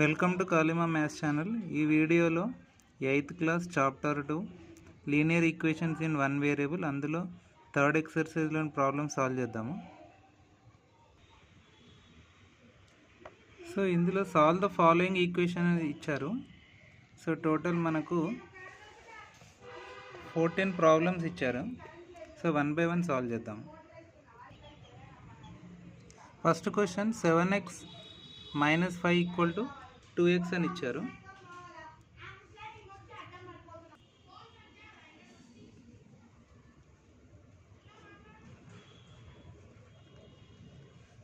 Welcome to కాలిమా maths channel. ఈ వీడియోలో 8th class chapter 2 linear equations in one variable అందులో థర్డ్ ఎక్సర్సైజ్లోని ప్రాబ్లమ్ సాల్వ్ చేద్దాము. సో ఇందులో సాల్వ్ ద ఫాలోయింగ్ ఈక్వేషన్ అనేది ఇచ్చారు. సో టోటల్ మనకు 14 ప్రాబ్లమ్స్ ఇచ్చారు. సో 1 by 1 సాల్వ్ చేద్దాం. ఫస్ట్ క్వశ్చన్ 7x - 5 = 2x అని ఇచ్చారు.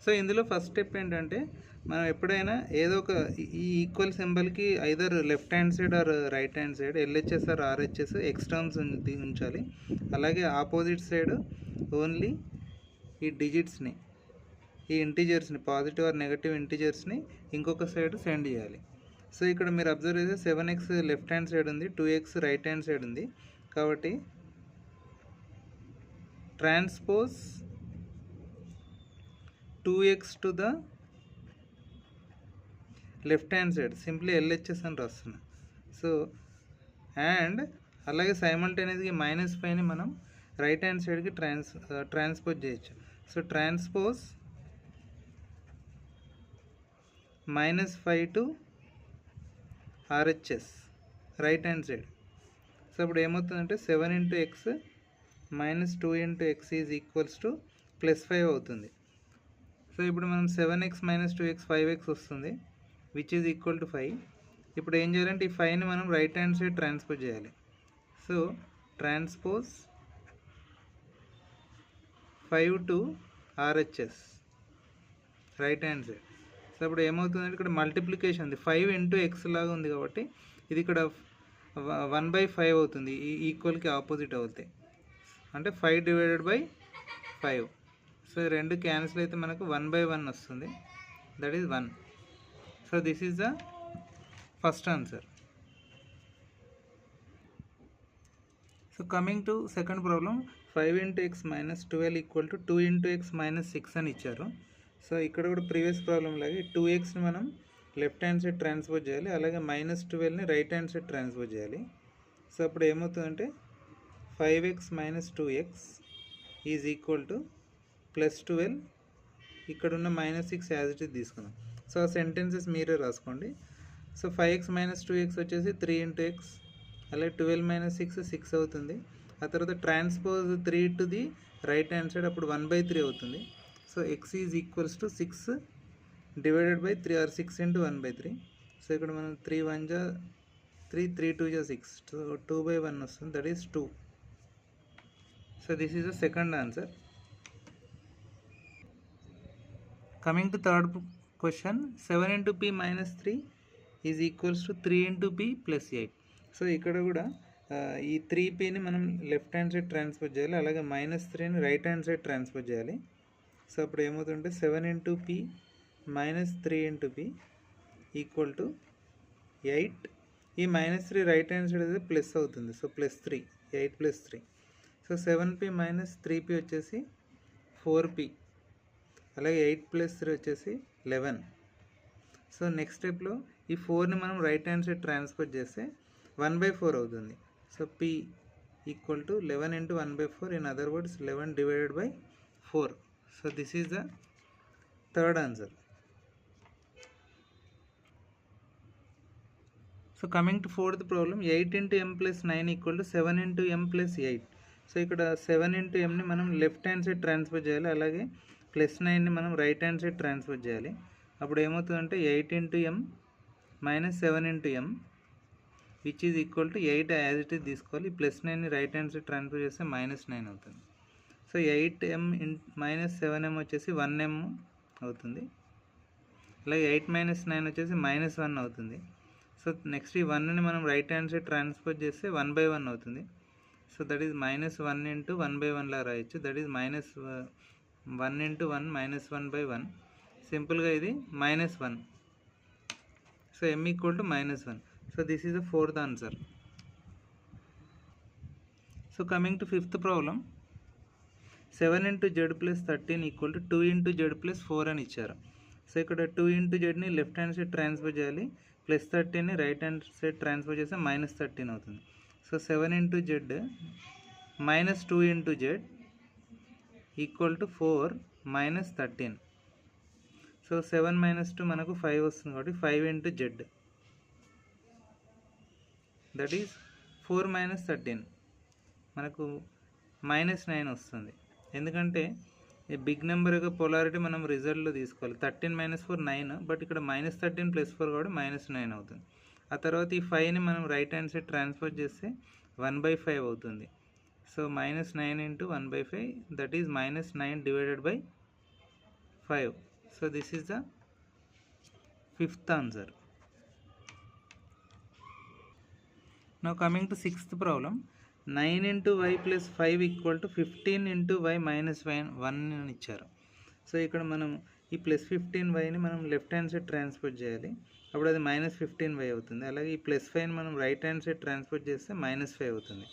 సో ఇందులో ఫస్ట్ స్టెప్ ఏంటంటే మనం ఎప్పుడైనా ఏదో ఒక ఈ ఈక్వల్ సింబల్కి either left hand side or right hand side LHS or RHS x terms ఉంచాలి. అలాగే ఆపోజిట్ సైడ్ ఓన్లీ ఈ డిజిట్స్ని, ఈ ఇంటీజర్స్ని, పాజిటివ్ ఆర్ నెగటివ్ ఇంటీజర్స్ని ఇంకొక సైడ్ సెండ్ చేయాలి. సో ఇక్కడ మీరు అబ్జర్వ్ చేస్తే 7x లెఫ్ట్ హ్యాండ్ సైడ్ ఉంది, 2x రైట్ హ్యాండ్ సైడ్ ఉంది. కాబట్టి transpose 2x to the left hand side simply LHS అని రాస్తున్నా. సో అండ్ అలాగే సైమల్టేనియస్గా -5ని మనం రైట్ హ్యాండ్ సైడ్కి ట్రాన్స్పోజ్ చేయొచ్చు. So transpose -5 to RHS right hand side. So ఇప్పుడు ఏమవుతుందంటే 7 × x - 2 × x = +5 అవుతుంది. సో ఇప్పుడు మనం 7x - 2x 5x వస్తుంది, విచ్ ఈజ్ ఈక్వల్ టు 5. ఇప్పుడు ఏం చేయాలంటే ఈ 5ని మనం రైట్ హ్యాండ్ సైడ్ ట్రాన్స్పోజ్ చేయాలి. So transpose 5 to RHS right hand side. So ఇప్పుడు ఏమవుతుందంటే ఇక్కడ మల్టిప్లికేషన్ ఉంది, 5 × x లాగా ఉంది కాబట్టి ఇది ఇక్కడ 1/5 అవుతుంది. ఈ ఈక్వల్కి ఆపోజిట్ అవుతాయి అంటే 5 / 5. సో రెండు క్యాన్సిల్ అయితే మనకు 1/1 వస్తుంది, that is 1. So this is the first answer. So coming to second problem, 5 × x - 12 = 2 × x - 6 అని ఇచ్చారు. సో ఇక్కడ కూడా ప్రీవియస్ ప్రాబ్లం లాగే 2xని మనం లెఫ్ట్ హ్యాండ్ సైడ్ ట్రాన్స్పోజ్ చేయాలి, అలాగే -12ని రైట్ హ్యాండ్ సైడ్ ట్రాన్స్పోజ్ చేయాలి. సో అప్పుడు ఏమవుతుందంటే 5x - 2x = +12. ఇక్కడ ఉన్న -6 యాజ్ ఇట్ ఈజ్ తీసుకుందాం. సో ఆ సెంటెన్సెస్ మీరే రాసుకోండి. సో 5x - 2x వచ్చేసి 3 × x, అలాగే 12 - 6 6 అవుతుంది. ఆ తర్వాత transpose 3 to the right hand side, అప్పుడు 1/3 అవుతుంది. So x is equals to 6 divided by 3 or 6 × 1/3. So ఇక్కడ మనం 3 × 1 = 3, 3 × 2 = 6, సో 2/1 వస్తుంది, that is 2. So this is the second answer. Coming to third question, 7 × p - 3 = 3 × p + 8. So ఇక్కడ కూడా ఈ 3pని మనం left hand side transpose చేయాలి, అలాగే -3ని రైట్ హ్యాండ్ సైడ్ ట్రాన్స్పోజ్ చేయాలి. సో అప్పుడు ఏమవుతుందంటే 7 × p - 3 × p = 8. ఈ -3 రైట్ హ్యాండ్ సైడ్ అయితే ప్లస్ అవుతుంది, సో +3, 8 + 3. సో 7p - 3p వచ్చేసి 4p, అలాగే 8 + 3 వచ్చేసి 11. సో నెక్స్ట్ స్టెప్లో ఈ 4ని మనం రైట్ హ్యాండ్ సైడ్ ట్రాన్స్పోజ్ చేస్తే 1/4 అవుతుంది. So p = 11 × 1/4, in other words 11 divided by 4. So this is the third answer. So coming to fourth problem, 8 × m + 9 = 7 × m + 8. So ఇక్కడ 7 × mని మనం లెఫ్ట్ హ్యాండ్ సైడ్ ట్రాన్స్పోజ్ చేయాలి, అలాగే +9ని మనం రైట్ హ్యాండ్ సైడ్ ట్రాన్స్పోజ్ చేయాలి. అప్పుడు ఏమవుతుందంటే 8 × m - 7 × m which is equal to 8 as it is తీసుకోవాలి. +9ని right hand side transpose చేస్తే -9 అవుతుంది. సో 8m - 7m వచ్చేసి 1m అవుతుంది, అలాగే 8 - 9 వచ్చేసి -1 అవుతుంది. సో నెక్స్ట్ ఈ 1ని మనం రైట్ హ్యాండ్ సైడ్ ట్రాన్స్పోజ్ చేస్తే 1/1 అవుతుంది. సో దట్ ఈజ్ -1 × 1/1 లా రాయొచ్చు, దట్ ఈజ్ -1 × 1 -1/1. సింపుల్గా ఇది -1. So m = -1. So this is the fourth answer. So coming to fifth problem, 7 × z + 13 = 2 × z + 4 అని ఇచ్చారు. సో ఇక్కడ 2 ని లెఫ్ట్ హ్యాండ్ సైడ్ ట్రాన్స్ఫర్ చేయాలి, +13ని రైట్ హ్యాండ్ సైడ్ ట్రాన్స్ఫర్ చేస్తే -13 అవుతుంది. So 7 × z -2 × z = 4 -13. సో 7 - 2 మనకు 5 వస్తుంది కాబట్టి 5 × z, దట్ ఈస్ 4 - 13 మనకు -9 వస్తుంది. ఎందుకంటే ఈ బిగ్ నెంబర్ యొక్క పొలారిటీ మనం రిజల్ట్లో తీసుకోవాలి. 13 - 4 9, బట్ ఇక్కడ -13 + 4 కాబట్టి -9 అవుతుంది. ఆ తర్వాత ఈ 5ని మనం రైట్ హ్యాండ్ సైడ్ ట్రాన్స్ఫర్ చేస్తే 1/5 అవుతుంది. So -9 × 1/5, that is -9 / 5. So this is the 5th answer. Now coming to 6th problem, 9 × y + 5 = 15 × y - 1 అని ఇచ్చారు. సో ఇక్కడ మనం ఈ +15y మనం లెఫ్ట్ హ్యాండ్ సైడ్ ట్రాన్స్ఫర్ చేయాలి, అప్పుడు అది -15y అవుతుంది. అలాగే ఈ +5ని మనం రైట్ హ్యాండ్ సైడ్ ట్రాన్స్ఫర్ చేస్తే -5 అవుతుంది.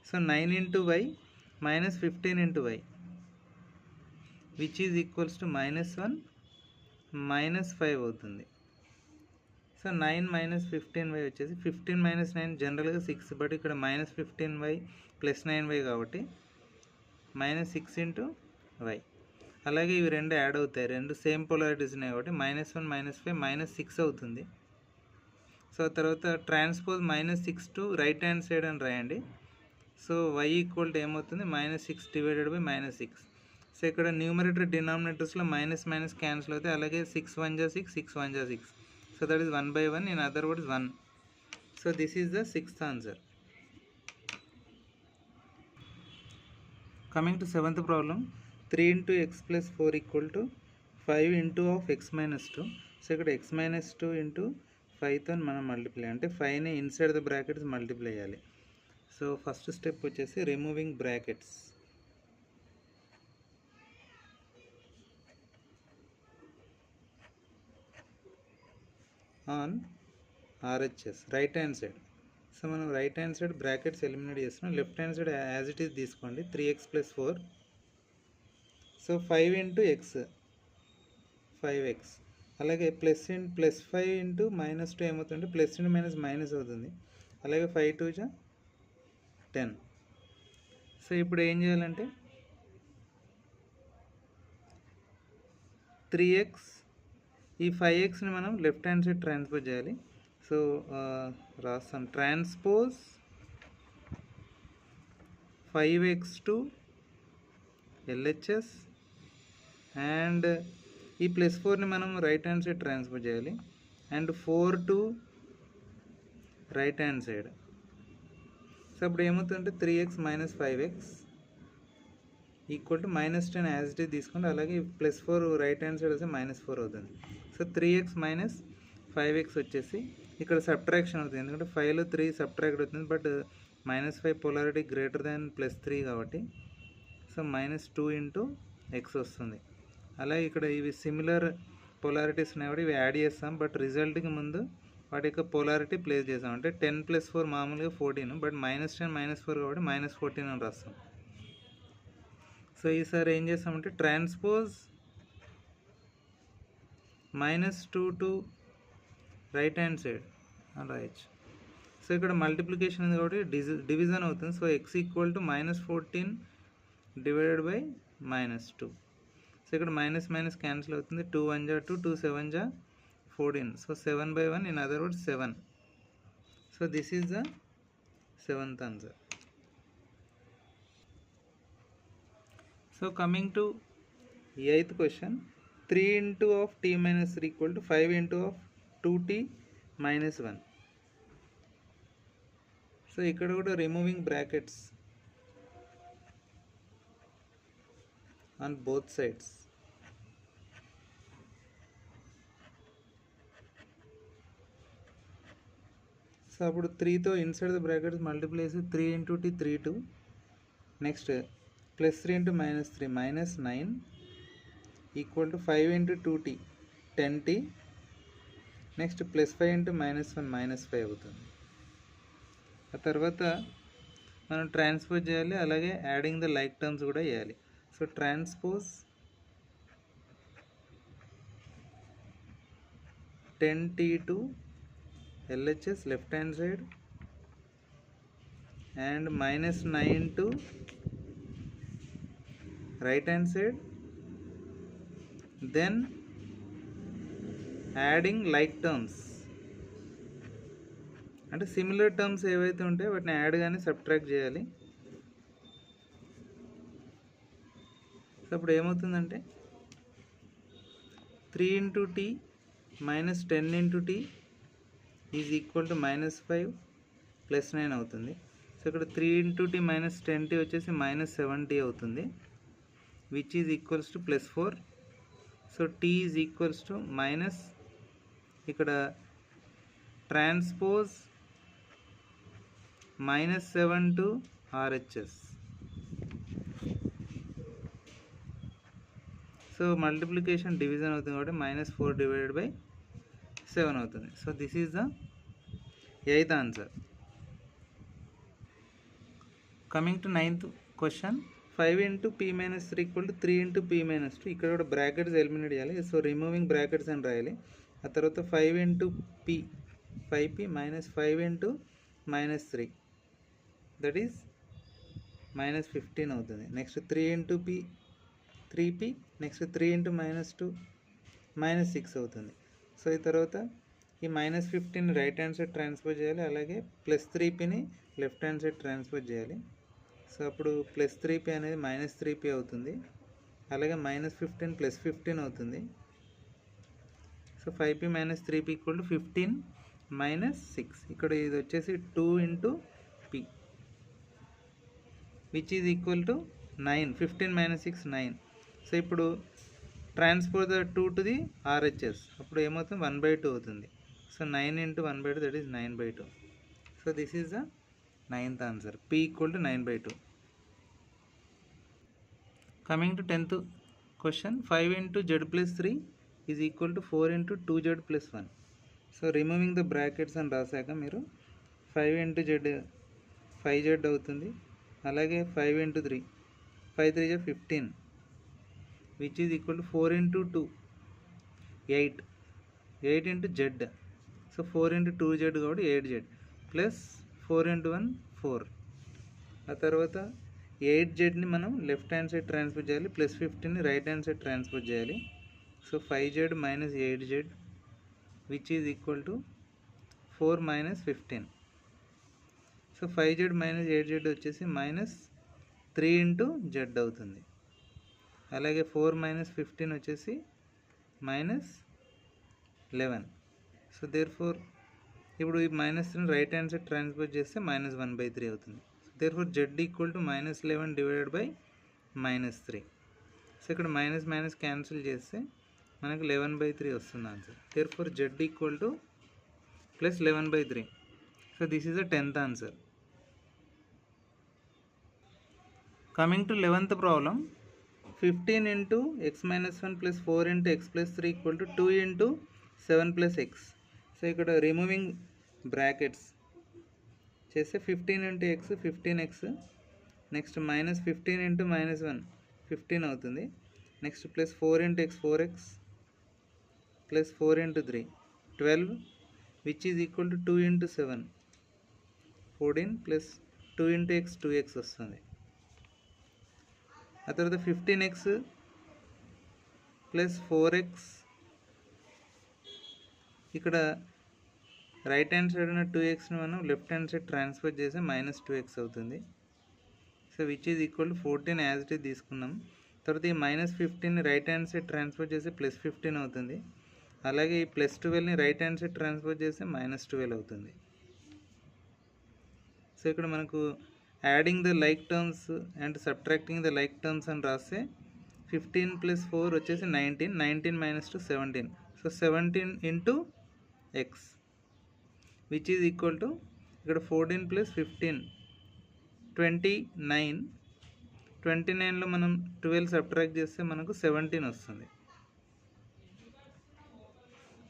So 9 × y - 15 × y which is equals to -1 -5 అవుతుంది. సో 9 - 15y వచ్చేసి 15 - 9 జనరల్గా 6, బట్ ఇక్కడ -15y + 9y కాబట్టి -6 × y. అలాగే ఇవి రెండు యాడ్ అవుతాయి, రెండు సేమ్ పొలారిటీస్ ఉన్నాయి కాబట్టి -1 -5 -6 అవుతుంది. సో తర్వాత transpose -6 to right hand side అని రాయండి. సో y = ఏమవుతుంది, -6 / -6. సో ఇక్కడ న్యూమరేటర్ డినామినేటర్స్లో మైనస్ క్యాన్సిల్ అవుతాయి, అలాగే 6 × 1 = 6, 6 × 1 = 6. So that is 1/1, in other words 1. So this is the 6th answer. Coming to 7th problem, 3 × x + 4 = 5 × x - 2. So ఇక్కడ x - 2 × 5తో మనం multiply, అంటే 5ని ఇన్సైడ్ ద బ్రాకెట్స్ మల్టిప్లై చేయాలి. సో ఫస్ట్ స్టెప్ వచ్చేసి removing brackets on RHS right hand side. So మనం right hand side brackets eliminate చేస్తున్నాం, left hand side as it is తీసుకోండి. 3x + 4, సో 5 × x 5x, అలాగే +5 × -2 ఏమవుతుందంటే +, - అవుతుంది. అలాగే 5 × 2 = 10. సో ఇప్పుడు ఏం చేయాలంటే 3x, ఈ 5xని మనం లెఫ్ట్ హ్యాండ్ సైడ్ ట్రాన్స్ఫర్ చేయాలి. సో రాస్తాం, transpose 5x to LHS, and ఈ +4ని మనం రైట్ హ్యాండ్ సైడ్ ట్రాన్స్ఫర్ చేయాలి, and 4 to right hand side. So అప్పుడు ఏమవుతుందంటే 3x - 5x = -10 as it is తీసుకోండి, అలాగే +4 రైట్ హ్యాండ్ సైడ్ వస్తే -4 అవుతుంది. సో 3x - 5x వచ్చేసి ఇక్కడ సబ్ట్రాక్షన్ అవుతుంది, ఎందుకంటే 5లో 3 సబ్ట్రాక్ట్ అవుతుంది, బట్ -5 పొలారిటీ గ్రేటర్ దాన్ +3 కాబట్టి సో -2 × x వస్తుంది. అలాగే ఇక్కడ ఇవి సిమిలర్ పొలారిటీస్ ఉన్నాయి కాబట్టి ఇవి యాడ్ చేస్తాం, బట్ రిజల్ట్కి ముందు వాటి యొక్క పొలారిటీ ప్లేస్ చేస్తాం. అంటే 10 + 4 మామూలుగా 14, బట్ -10 - 4 కాబట్టి -14 అని రాస్తాం. సో ఈసారి ఏం చేస్తామంటే transpose -2 to right hand side అని రాయొచ్చు. సో ఇక్కడ మల్టిప్లికేషన్ ఉంది కాబట్టి డివిజన్ అవుతుంది. So x = -14 / -2. సో ఇక్కడ మైనస్ క్యాన్సిల్ అవుతుంది, 2 × 1 = 2, 2 × 7 = 14. So 7/1, in other words 7. So this is the 7th answer. So coming to 8th question, 3 × of t - 3 = 5 × of 2t - 1. So ఇక్కడ కూడా removing brackets on both sides. So అప్పుడు 3తో inside the brackets multiply చేసి 3 × t 3t, next +3 × -3 -9 = 5 × 2t 10t, next +5 × -1 -5 అవుతుంది. ఆ తర్వాత మనం transpose చేయాలి, అలాగే యాడింగ్ ద లైక్ టర్మ్స్ కూడా చేయాలి. So transpose 10t to LHS left hand side and minus 9 to right hand side, then adding like terms అంటే సిమిలర్ టర్మ్స్ ఏవైతే ఉంటాయో వాటిని యాడ్ కానీ సబ్ట్రాక్ట్ చేయాలి. సో అప్పుడు ఏమవుతుందంటే 3 into T minus 10 into T is equal to minus 5 plus 9 అవుతుంది. So ఇక్కడ 3 ఇంటూ టీ మైనస్ 10t వచ్చేసి మైనస్ 7t అవుతుంది, which is equals to plus 4. So t is equals to minus, ఇక్కడ transpose minus 7 to RHS. So multiplication division అవుతుంది కాబట్టి minus 4 divided by 7 అవుతుంది. So this is the 8th answer. Coming to 9th question, 5 into p minus 3 equal to 3 into p minus 2. ఇక్కడ కూడా brackets eliminate చేయాలి. So removing brackets అని రాయాలి. ఆ తర్వాత 5 into P, 5p minus 5 into minus 3, that is minus 15 అవుతుంది. Next 3 into p, 3p, next 3 into minus 2 minus 6 అవుతుంది. So ఈ తర్వాత ఈ minus 15 right hand side transfer చేయాలి, అలాగే ప్లస్ 3pని లెఫ్ట్ హ్యాండ్ సైడ్ ట్రాన్స్ఫర్ చేయాలి. సో అప్పుడు ప్లస్ 3p అనేది మైనస్ 3p అవుతుంది, అలాగే మైనస్ 15 ప్లస్ 15 అవుతుంది. So 5p minus 3p equal to 15 minus 6. ఇక్కడ ఇది వచ్చేసి 2 into p which is equal to 9. 15 minus 6 9. So ఇప్పుడు transfer the 2 to the RHS, అప్పుడు ఏమవుతుంది 1/2 అవుతుంది. So 9 into 1/2 that is 9/2. So this is the 9th answer, p equal to 9/2. Coming to 10th question, 5 into z plus 3 is equal to 4 into 2z plus 1. So removing the brackets అని రాశాక మీరు 5 into z 5z అవుతుంది, అలాగే 5 into 3 5 3 is 15 which is equal to 4 into 2 8 into z. So 4 into 2z కాబట్టి 8z plus 4 into 1 4. ఆ తర్వాత 8zని మనం left hand side transfer చేయాలి, ప్లస్ 15ని రైట్ హ్యాండ్ సైడ్ ట్రాన్స్ఫర్ చేయాలి. So 5z minus 8z which is equal to 4 minus 15. So 5z minus 8z వచ్చేసి minus 3 into z అవుతుంది, అలాగే 4 మైనస్ 15 వచ్చేసి మైనస్ 11. సో దేర్ ఫోర్ ఇప్పుడు ఈ minus 3 right hand side transfer చేస్తే minus 1/3 అవుతుంది. Therefore z equal to minus 11 divided by minus 3. So ఇక్కడ minus minus cancel చేస్తే మనకు 11/3 వస్తుంది answer. Therefore z equal to plus 11/3. So this is the 10th answer. Coming to 11th problem, 15 into x minus 1 plus 4 into x plus 3 equal to 2 into 7 plus x. So ఇక్కడ removing brackets చేస్తే 15 into x 15x, next minus 15 into minus 1 15 అవుతుంది, next plus 4 into x 4x plus 4 into 3 12 which is equal to 2 into 7 14 plus 2 into x 2x వస్తుంది. ఆ తర్వాత 15x plus 4x, ఇక్కడ right hand side ఉన్న 2xని మనం left hand side transfer చేసి minus 2x అవుతుంది. So which is equal to 14 as it is తీసుకున్నాం. తర్వాత ఈ మైనస్ 15ని రైట్ హ్యాండ్ సైడ్ ట్రాన్స్ఫర్ చేసి ప్లస్ 15 అవుతుంది, అలాగే ఈ ప్లస్ 12ని రైట్ హ్యాండ్ సైడ్ ట్రాన్స్ఫర్ చేస్తే మైనస్ 12 అవుతుంది. సో ఇక్కడ మనకు adding the like terms and subtracting the like terms అని రాస్తే 15 ప్లస్ 4 వచ్చేసి 19, 19 minus 2 17. So 17 into x which is equal to ఇక్కడ 14 ప్లస్ 15 29, 29లో మనం 12 సబ్ట్రాక్ట్ చేస్తే మనకు 17 వస్తుంది.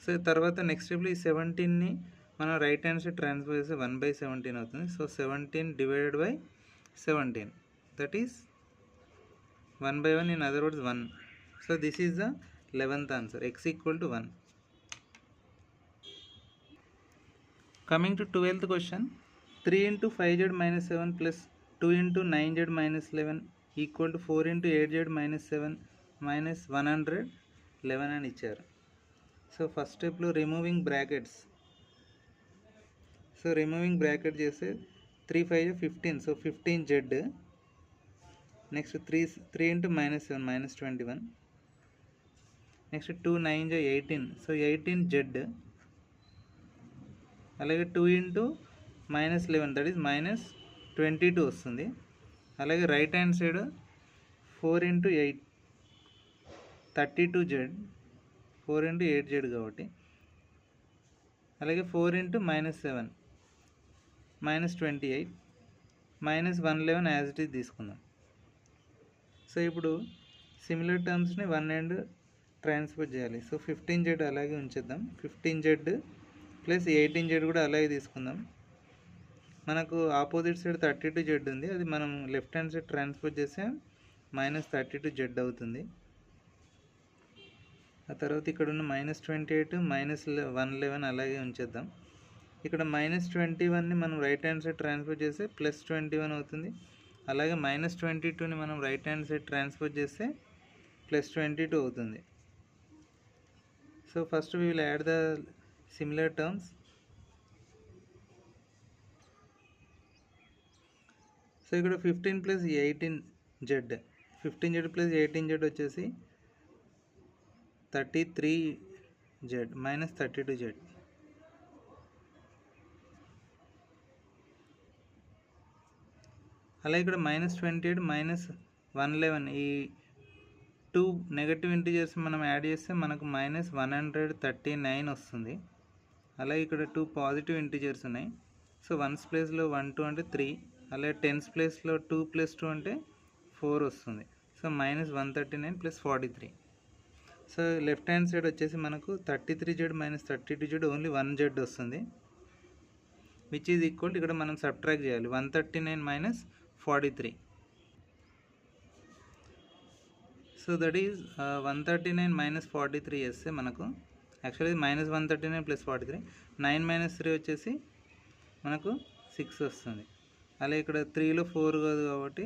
సో తర్వాత నెక్స్ట్ స్టెప్లో ఈ 17ని మనం రైట్ హ్యాండ్ సైడ్ ట్రాన్స్ఫర్ చేస్తే 1/17 అవుతుంది. So 17 divided by 17 that is 1/1, in other words 1. So this is the 11th answer, x equal to 1. Coming to 12th question, 3 into 5z minus 7 plus 2 into 9z minus 11 equal to 4 into 8z minus 7 minus 111 అని ఇచ్చారు. So first స్టెప్లో removing brackets. So removing bracket చేస్తే 3 5 15, so 15z. Next 3 into minus 7 minus 21. Next 2 9 18, so 18z. అలాగే 2 into minus 11, that is minus 22 వస్తుంది. అలాగే right hand side 4 into 8 32z, 4 into 8z కాబట్టి. అలాగే 4 into minus 7 minus 28 minus 111 as it is తీసుకుందాం. So ఇప్పుడు similar టర్మ్స్ని 1 and transfer చేయాలి. So 15z అలాగే ఉంచేద్దాం. 15z plus 18z కూడా అలాగే తీసుకుందాం. మనకు ఆపోజిట్ సైడ్ 32z ఉంది, అది మనం లెఫ్ట్ హ్యాండ్ సైడ్ ట్రాన్స్ఫర్ చేస్తే మైనస్ 32z అవుతుంది. ఆ తర్వాత ఇక్కడ ఉన్న minus 28 minus 111 అలాగే ఉంచేద్దాం. ఇక్కడ minus 21ని మనం రైట్ హ్యాండ్ సైడ్ ట్రాన్స్ఫర్ చేస్తే ప్లస్ 21 అవుతుంది. అలాగే minus 22ని మనం రైట్ హ్యాండ్ సైడ్ ట్రాన్స్ఫర్ చేస్తే ప్లస్ 22 అవుతుంది. So first we will add the similar terms. So ఇక్కడ 15 plus 18z, 15z plus 18z వచ్చేసి 33z మైనస్ 32z. అలాగే ఇక్కడ -28 -111, ఈ 2 నెగటివ్ ఇంటిజర్స్ మనం యాడ్ చేస్తే మనకు -139 వస్తుంది. అలాగే ఇక్కడ 2 పాజిటివ్ ఇంటిజర్స్ ఉన్నాయి. సో 1s ప్లేస్లో 1 2 అంటే 3, అలాగే 10s ప్లేస్లో 2 + 2 అంటే 4 వస్తుంది. So -139 + 43. So left hand side వచ్చేసి మనకు 33z - 32z ఓన్లీ 1z వస్తుంది, విచ్ ఈజ్ ఈక్వల్ ఇక్కడ మనం సబ్ట్రాక్ట్ చేయాలి 139 - 43. సో దట్ ఈజ్ 139 - 43 చేస్తే మనకు యాక్చువల్లీ -139 + 43, 9 - 3 వచ్చేసి మనకు 6 వస్తుంది. అలాగే ఇక్కడ 3లో 4 కాదు కాబట్టి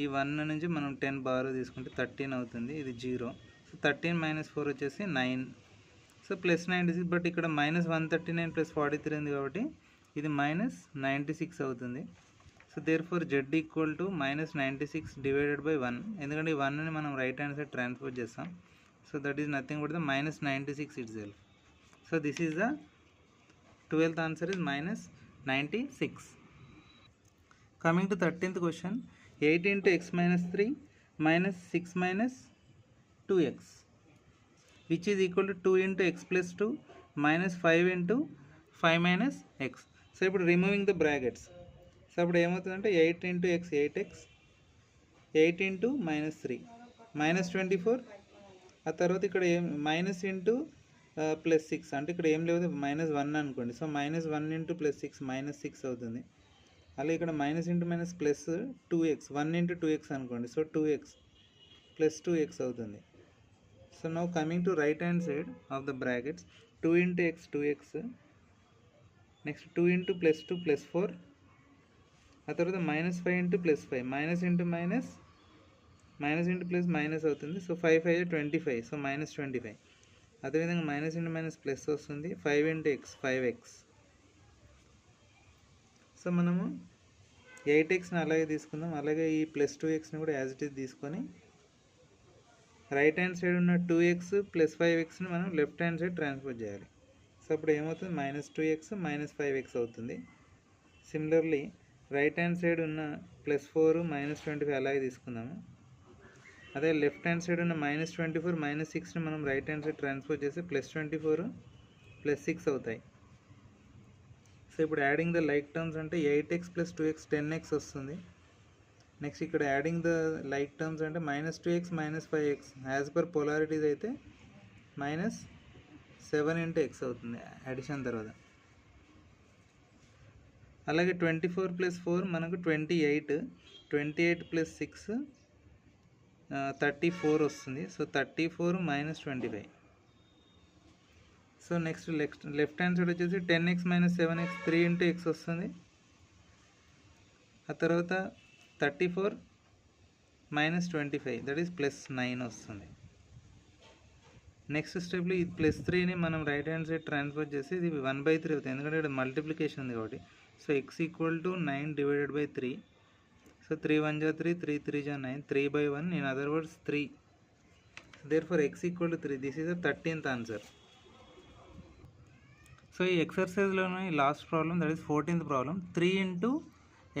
ఈ 1 నుంచి మనం 10 బారో తీసుకుంటే 13 అవుతుంది, ఇది 0. సో 13 - 4 వచ్చేసి 9. సో +96, బట్ ఇక్కడ -139 + 43 ఉంది కాబట్టి ఇది -96 అవుతుంది. So therefore z equal to -96 divided by 1, ఎందుకంటే ఈ 1ని మనం రైట్ హ్యాండ్ సైడ్ ట్రాన్స్ఫర్ చేస్తాం. So that is nothing but the -96 itself. So this is the 12th answer is -96. Coming to 13th question, 8 into x minus 3 minus 6 minus 2x which is equal to 2 into x plus 2 minus 5 into 5 minus x. So ఇప్పుడు removing the brackets. So అప్పుడు ఏమవుతుందంటే 8 into x 8x, 8 into -3 -24, ఆ తర్వాత ఇక్కడ minus into +6 అంటే ఇక్కడ ఏం లేదు -1 అనుకోండి. సో -1 into +6 -6 అవుతుంది. అలాగే ఇక్కడ minus into minus plus 2x, 1 into 2x అనుకోండి. సో 2x + 2x అవుతుంది. So now coming to right hand side of the brackets, 2 into x 2x, next 2 into +2 +4, ఆ తర్వాత -5 into +5, minus into minus into plus minus అవుతుంది. So 5 5 25, so -25. అదేవిధంగా minus into minus plus వస్తుంది, 5 into x 5x. So మనము 8xని అలాగే తీసుకుందాం. అలాగే ఈ +2xని కూడా యాజ్ ఇట్ ఈజ్ తీసుకొని రైట్ హ్యాండ్ సైడ్ ఉన్న 2x + 5xని మనం లెఫ్ట్ హ్యాండ్ సైడ్ ట్రాన్స్ఫర్ చేయాలి. సో అప్పుడు ఏమవుతుంది -2x -5x అవుతుంది. సిమిలర్లీ రైట్ హ్యాండ్ సైడ్ ఉన్న +4 -25 అలాగే తీసుకుందాము. అదే లెఫ్ట్ హ్యాండ్ సైడ్ ఉన్న -24 -6ని మనం రైట్ హ్యాండ్ సైడ్ ట్రాన్స్ఫర్ చేస్తే +24 + 6 అవుతాయి. సో ఇప్పుడు యాడింగ్ ద లైక్ టర్మ్స్ అంటే 8x + 2x 10x వస్తుంది. నెక్స్ట్ ఇక్కడ యాడింగ్ ద లైక్ టర్మ్స్ అంటే -2x -5x, as per polarities అయితే -7 into x అవుతుంది అడిషన్ తర్వాత. అలాగే 24 + 4 మనకు 28, 28 + 6 34 వస్తుంది. So 34 - 25. So next left hand side వచ్చేసి 10x minus 7x 3 into X వస్తుంది. ఆ తర్వాత 34 మైనస్ 25 దట్ ఈస్ ప్లస్ 9 వస్తుంది. నెక్స్ట్ స్టెప్లో ఈ ప్లస్ 3ని మనం రైట్ హ్యాండ్ సైడ్ ట్రాన్స్ఫర్ చేసి ఇది 1/3 అవుతుంది, ఎందుకంటే ఇక్కడ మల్టిప్లికేషన్ ఉంది కాబట్టి. So X equal to 9 divided by 3. So 3 1 జా 3, 3 3 జా 9, 3/1 in other words 3. therefore x equal to 3. this is the 13th answer. So ఈ ఎక్సర్సైజ్లోనే last problem that is 14th problem. 3 into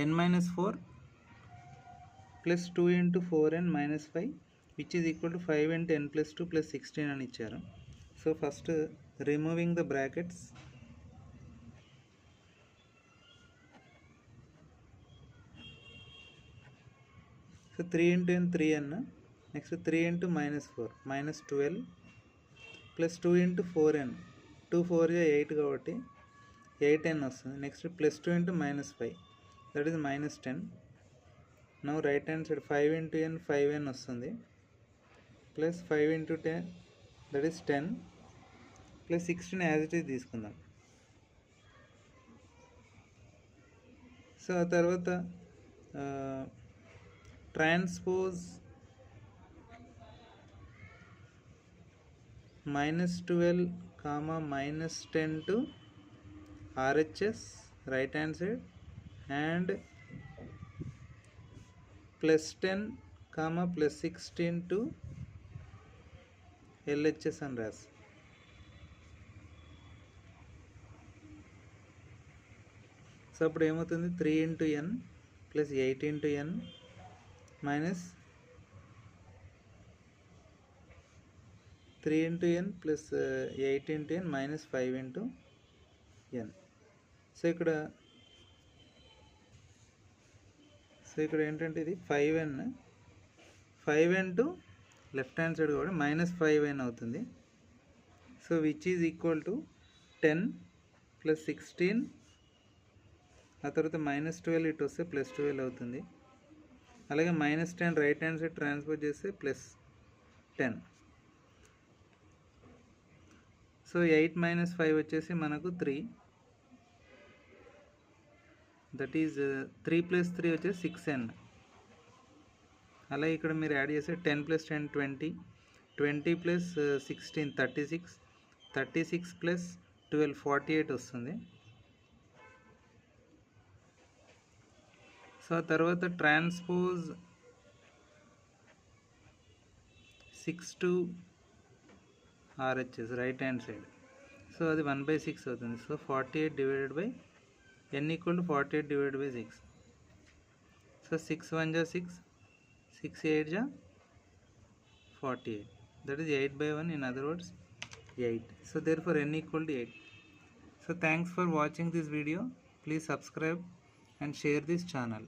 n minus 4 plus 2 into 4n minus 5 which is equal to 5 into n plus 2 plus 16 అని ఇచ్చారు. So first removing the brackets. So 3 into n 3n, next 3 into minus 4 minus 12 plus 2 into 4n 2 4 జా 8 కాబట్టి 8n వస్తుంది. Next plus 2 into minus 5 that is minus 10. Now right hand side 5 into n 5n వస్తుంది plus 5 into 10 that is 10 plus 16 as it is తీసుకుందాం. So ఆ తర్వాత transpose minus 12 comma minus 10 to RHS right hand side and plus 10 comma plus 16 to LHS అని రాసి. So అప్పుడు ఏమవుతుంది 3 into n plus 8 into n minus 3 into n plus 8 into n minus 5 into n. So ఇక్కడ ఏంటంటే ఇది 5n to left hand side కూడా minus 5n అవుతుంది. So which is equal to 10 plus 16, ఆ తర్వాత మైనస్ 12 ఇటు వస్తే ప్లస్ 12 అవుతుంది. అలాగే minus 10 right hand side transfer చేస్తే ప్లస్ 10. సో 8 మైనస్ 5 వచ్చేసి మనకు 3, దట్ ఈజ్ 3 ప్లస్ 3 వచ్చేసి 6n. అలాగే ఇక్కడ మీరు యాడ్ చేస్తే 10 ప్లస్ 10 20, 20 ప్లస్ 16 36, 36 ప్లస్ 12 48 వస్తుంది. సో ఆ తర్వాత transpose 6 to RHS right hand side. So అది 1/6 అవుతుంది. So 48 divided by n equal to 48 divided by 6. So 6 1 జా 6, 6 8 జా 48, that is 8/1 in other words 8. So therefore n equal to 8. So thanks for watching this video. Please subscribe and share this channel.